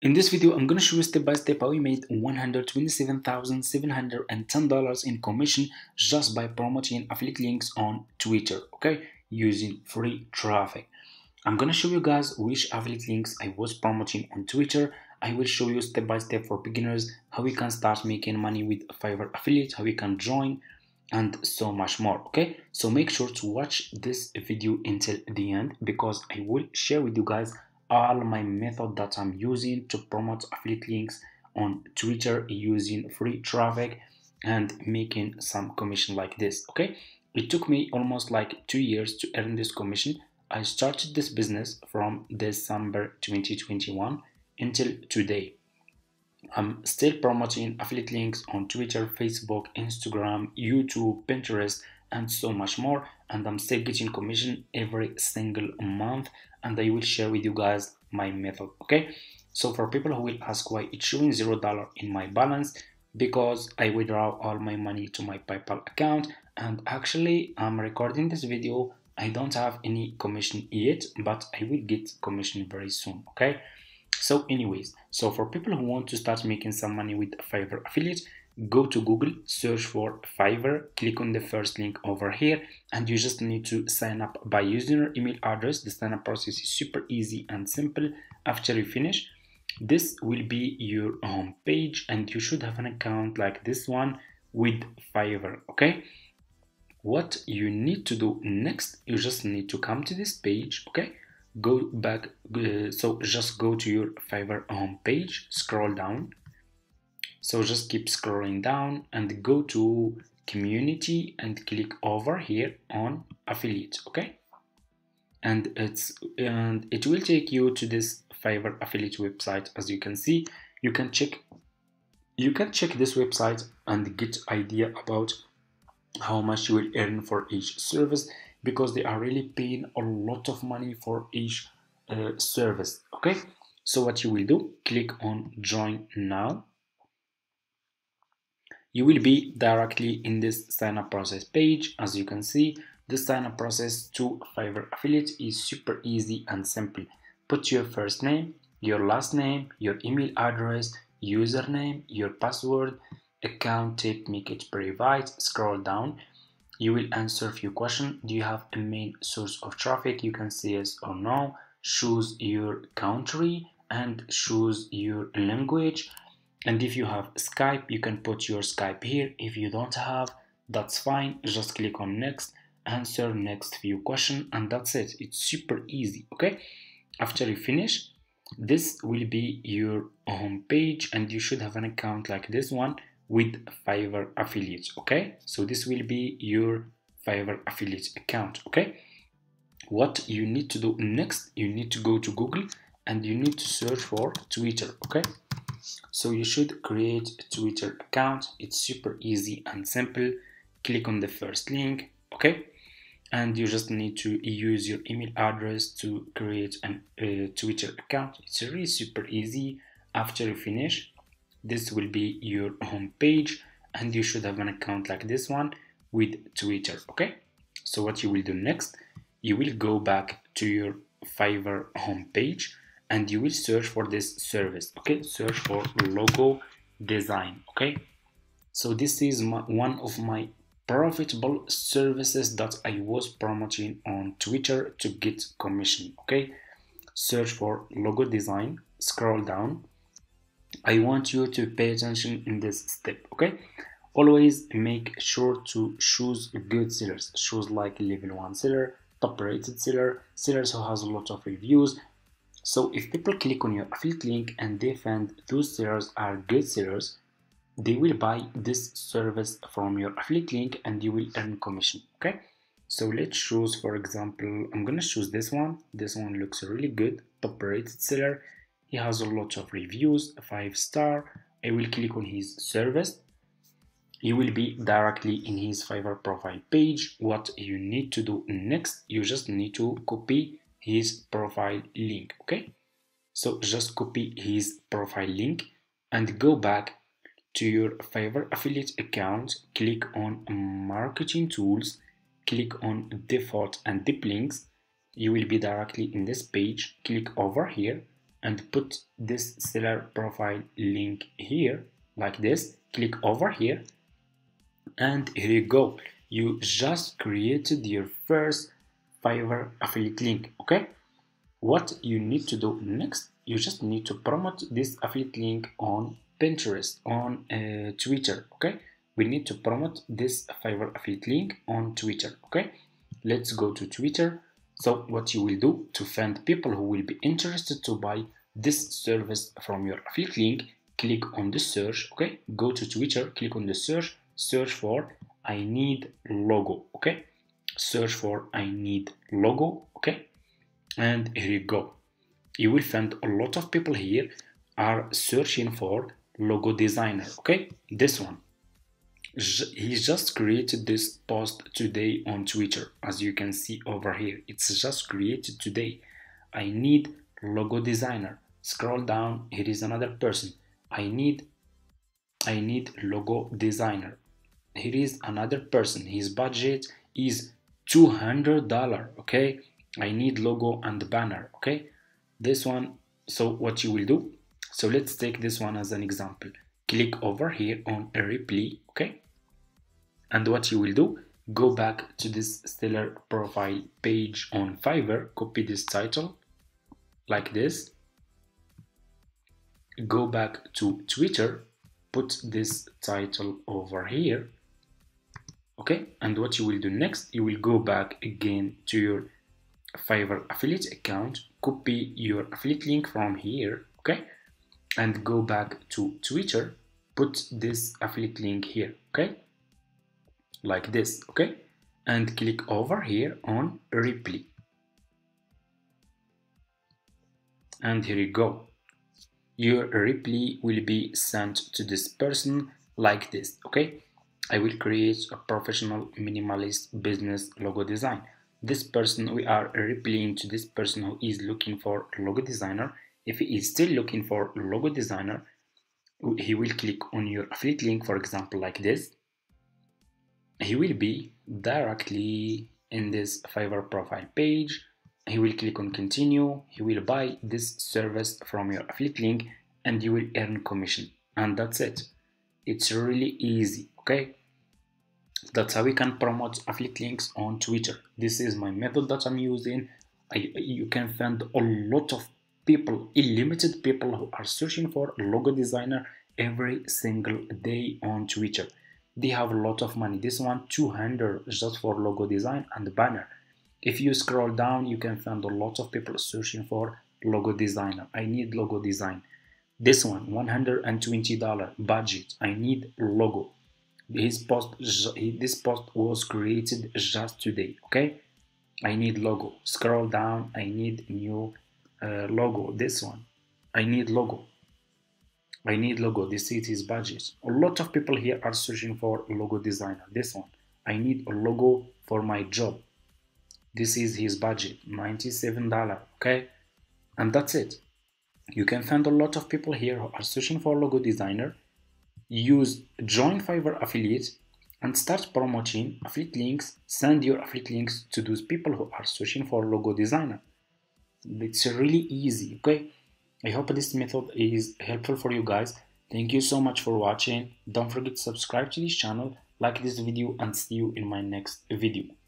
In this video, I'm going to show you step by step how we made $127,710 in commission just by promoting affiliate links on Twitter, okay, using free traffic. I'm going to show you guys which affiliate links I was promoting on Twitter. I will show you step by step for beginners how we can start making money with Fiverr affiliate, how we can join, and so much more. Okay, so make sure to watch this video until the end because I will share with you guys all my method that I'm using to promote affiliate links on Twitter using free traffic and making some commission like this. Okay, it took me almost like 2 years to earn this commission. I started this business from December 2021 until today. I'm still promoting affiliate links on Twitter, Facebook, Instagram, YouTube, Pinterest, and so much more. And I'm still getting commission every single month. And I will share with you guys my method. Okay. So for people who will ask why it's showing $0 in my balance, because I withdraw all my money to my PayPal account. And actually, I'm recording this video. I don't have any commission yet, but I will get commission very soon. Okay. So anyways, so for people who want to start making some money with Fiverr affiliate, go to Google, search for Fiverr, click on the first link over here, and you just need to sign up by using your email address. The sign up process is super easy and simple. After you finish, this will be your home page and you should have an account like this one with Fiverr. Okay, what you need to do next, you just need to come to this page. Okay, go back, so just go to your Fiverr home page, scroll down, so just keep scrolling down and go to community and click over here on affiliate. Okay, and it will take you to this Fiverr affiliate website. As you can see, you can check this website and get idea about how much you will earn for each service, because they are really paying a lot of money for each service. Okay, so what you will do, click on join now. You will be directly in this sign up process page. As you can see, the sign up process to Fiverr affiliate is super easy and simple. Put your first name, your last name, your email address, username, your password, account type, make it private, scroll down. You will answer a few questions. Do you have a main source of traffic? You can say yes or no. Choose your country and choose your language. And if you have Skype, you can put your Skype here. If you don't have, that's fine. Just click on next, answer next few questions, and that's it. It's super easy. Okay, after you finish, this will be your home page and you should have an account like this one with Fiverr affiliate. Okay, so this will be your Fiverr affiliate account. Okay, what you need to do next, you need to go to Google and you need to search for Twitter. Okay, so you should create a Twitter account. It's super easy and simple. Click on the first link. Okay, and you just need to use your email address to create a Twitter account. It's really super easy. After you finish, this will be your home page and you should have an account like this one with Twitter. Okay, so what you will do next, you will go back to your Fiverr home page and you will search for this service. Okay, search for logo design. Okay, so this is one of my profitable services that I was promoting on Twitter to get commission. Okay, search for logo design, scroll down. I want you to pay attention in this step. Okay, always make sure to choose good sellers. Choose like level 1 seller, top rated seller, sellers who has a lot of reviews. So if people click on your affiliate link and they find those sellers are good sellers, they will buy this service from your affiliate link and you will earn commission. Okay, so let's choose, for example, I'm gonna choose this one. This one looks really good, top rated seller. He has a lot of reviews, 5-star. I will click on his service. You will be directly in his Fiverr profile page. What you need to do next, you just need to copy his profile link. Okay, so just copy his profile link and go back to your Fiverr affiliate account, click on marketing tools, click on default and deep links. You will be directly in this page. Click over here and put this seller profile link here like this. Click over here, and here you go. You just created your first Fiverr affiliate link. Okay, what you need to do next, you just need to promote this affiliate link on Pinterest, on Twitter. Okay, we need to promote this Fiverr affiliate link on Twitter. Okay, let's go to Twitter. So what you will do to find people who will be interested to buy this service from your affiliate link, click on the search. Okay, go to Twitter, click on the search for I need logo. Okay, search for I need logo. Okay, and here you go. You will find a lot of people here are searching for logo designer. Okay, this one, he just created this post today on Twitter. As you can see over here, it's just created today. I need logo designer. Scroll down, here is another person. I need logo designer. Here is another person. His budget is $200. Okay, I need logo and banner. Okay, this one. So what you will do, so let's take this one as an example. Click over here on a reply. Okay, and what you will do, go back to this seller profile page on Fiverr, copy this title like this, go back to Twitter, put this title over here. Okay, and what you will do next, you will go back again to your Fiverr affiliate account, copy your affiliate link from here. Okay, and go back to Twitter, put this affiliate link here. Okay, like this. Okay, and click over here on reply, and here you go. Your reply will be sent to this person like this. Okay, I will create a professional minimalist business logo design. This person, we are replying to this person who is looking for a logo designer. If he is still looking for a logo designer, he will click on your affiliate link, for example, like this. He will be directly in this Fiverr profile page. He will click on continue. He will buy this service from your affiliate link and you will earn commission. And that's it. It's really easy. Okay, that's how we can promote affiliate links on Twitter. This is my method that I'm using. You can find a lot of people, unlimited people who are searching for a logo designer every single day on Twitter. They have a lot of money. This one, 200 just for logo design and banner. If you scroll down, you can find a lot of people searching for logo designer. I need logo design. This one, $120 budget. I need logo. This post was created just today. Okay, I need logo. Scroll down. I need new logo. This one, I need logo. I need logo. This is his budget. A lot of people here are searching for a logo designer. This one, I need a logo for my job. This is his budget, $97. Okay, and that's it. You can find a lot of people here who are searching for logo designer. Use join Fiverr affiliate and start promoting affiliate links. Send your affiliate links to those people who are searching for logo designer. It's really easy. Okay, I hope this method is helpful for you guys. Thank you so much for watching. Don't forget to subscribe to this channel, like this video, and see you in my next video.